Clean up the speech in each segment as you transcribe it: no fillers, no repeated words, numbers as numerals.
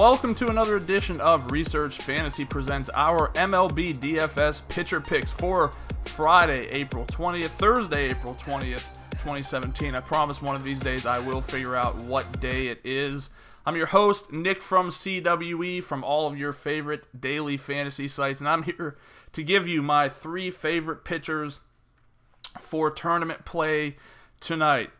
Welcome to another edition of Research Fantasy presents our MLB DFS pitcher picks for Friday, April 20th, Thursday, April 20th, 2017. I promise one of these days I will figure out what day it is. I'm your host, Nick from CWE, from all of your favorite daily fantasy sites, and I'm here to give you my three favorite pitchers for tournament play tonight.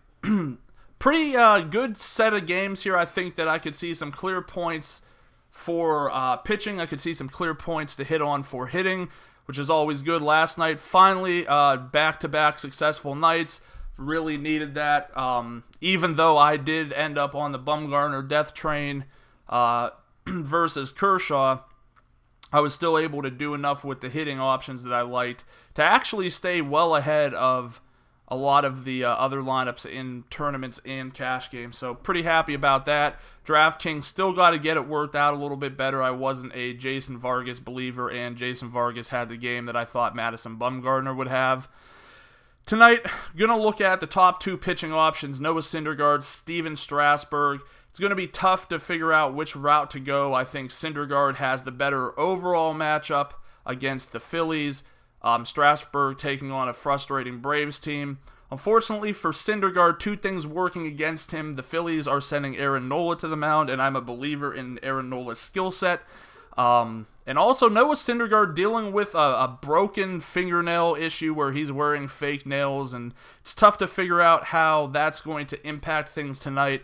Pretty good set of games here. I think that I could see some clear points for pitching. I could see some clear points to hit on for hitting, which is always good. Last night, finally, back-to-back successful nights. Really needed that. Even though I did end up on the Bumgarner death train versus Kershaw, I was still able to do enough with the hitting options that I liked to actually stay well ahead of a lot of the other lineups in tournaments and cash games. So pretty happy about that. DraftKings still got to get it worked out a little bit better. I wasn't a Jason Vargas believer, and Jason Vargas had the game that I thought Madison Bumgarner would have. Tonight, going to look at the top two pitching options, Noah Syndergaard, Stephen Strasburg. It's going to be tough to figure out which route to go. I think Syndergaard has the better overall matchup against the Phillies. Strasburg taking on a frustrating Braves team. Unfortunately for Syndergaard, two things working against him. The Phillies are sending Aaron Nola to the mound, and I'm a believer in Aaron Nola's skill set. And also Noah Syndergaard dealing with a broken fingernail issue where he's wearing fake nails, and it's tough to figure out how that's going to impact things tonight.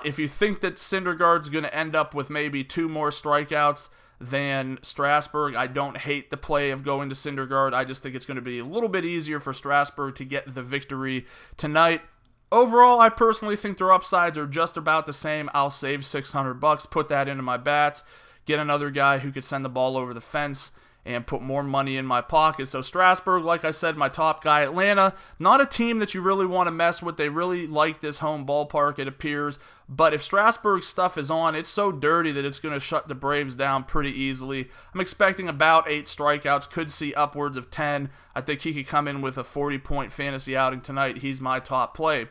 If you think that Syndergaard's going to end up with maybe two more strikeouts than Strasburg, I don't hate the play of going to Syndergaard. I just think it's going to be a little bit easier for Strasburg to get the victory tonight. Overall, I personally think their upsides are just about the same. I'll save $600, put that into my bats, get another guy who could send the ball over the fence, and put more money in my pocket. So Strasburg, like I said, my top guy. Atlanta, not a team that you really want to mess with. They really like this home ballpark, it appears. But if Strasburg's stuff is on, it's so dirty that it's going to shut the Braves down pretty easily. I'm expecting about 8 strikeouts, could see upwards of 10. I think he could come in with a 40-point fantasy outing tonight. He's my top play.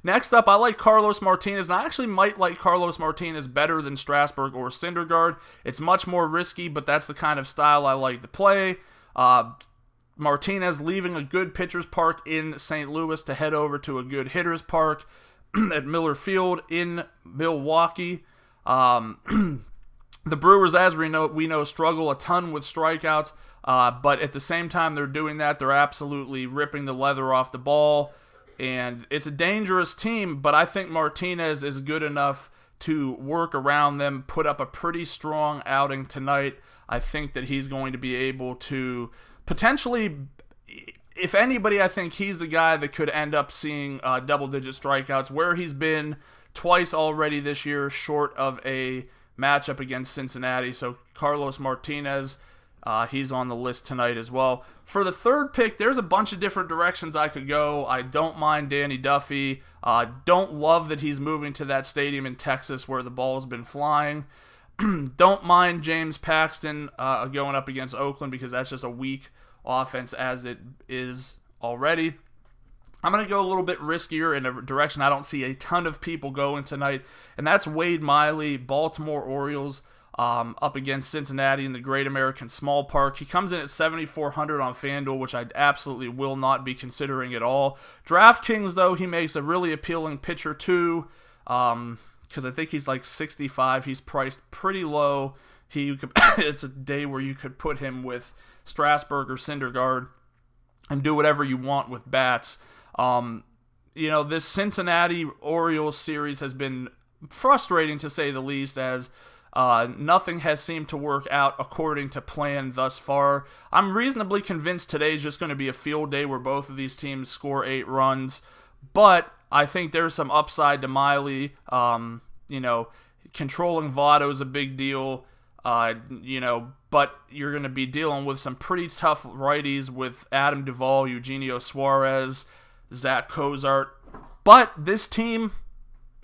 Next up, I like Carlos Martinez, and I actually might like Carlos Martinez better than Strasburg or Syndergaard. It's much more risky, but that's the kind of style I like to play. Martinez leaving a good pitcher's park in St. Louis to head over to a good hitter's park at Miller Field in Milwaukee. The Brewers, as we know, struggle a ton with strikeouts, but at the same time they're doing that, they're absolutely ripping the leather off the ball. And it's a dangerous team, but I think Martinez is good enough to work around them, put up a pretty strong outing tonight. I think that he's going to be able to potentially, if anybody, I think he's the guy that could end up seeing double-digit strikeouts, where he's been twice already this year, short of a matchup against Cincinnati. So Carlos Martinez, he's on the list tonight as well. For the third pick, there's a bunch of different directions I could go. I don't mind Danny Duffy. Don't love that he's moving to that stadium in Texas where the ball's been flying. Don't mind James Paxton going up against Oakland because that's just a weak offense as it is already. I'm going to go a little bit riskier in a direction I don't see a ton of people going tonight, and that's Wade Miley, Baltimore Orioles. Up against Cincinnati in the Great American Small Park. He comes in at 7,400 on FanDuel, which I absolutely will not be considering at all. DraftKings, though, he makes a really appealing pitcher too, because I think he's like 65. He's priced pretty low. It's a day where you could put him with Strasburg or Syndergaard and do whatever you want with bats. This Cincinnati Orioles series has been frustrating to say the least, as nothing has seemed to work out according to plan thus far. I'm reasonably convinced today's just going to be a field day where both of these teams score 8 runs, but I think there's some upside to Miley. Controlling Votto is a big deal, but you're going to be dealing with some pretty tough righties with Adam Duvall, Eugenio Suarez, Zach Cozart. But this team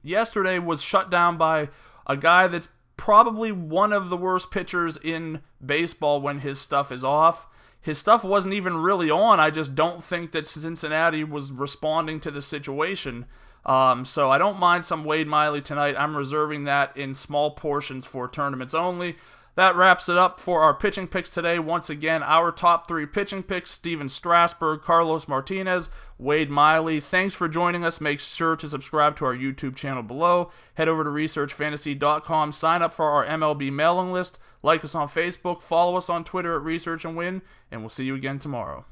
yesterday was shut down by a guy that's probably one of the worst pitchers in baseball when his stuff is off. His stuff wasn't even really on. I just don't think that Cincinnati was responding to the situation. So I don't mind some Wade Miley tonight. I'm reserving that in small portions for tournaments only. That wraps it up for our pitching picks today. Once again, our top 3 pitching picks: Stephen Strasburg, Carlos Martinez, Wade Miley. Thanks for joining us. Make sure to subscribe to our YouTube channel below. Head over to researchfantasy.com. Sign up for our MLB mailing list. Like us on Facebook. Follow us on Twitter at Research and Win. And we'll see you again tomorrow.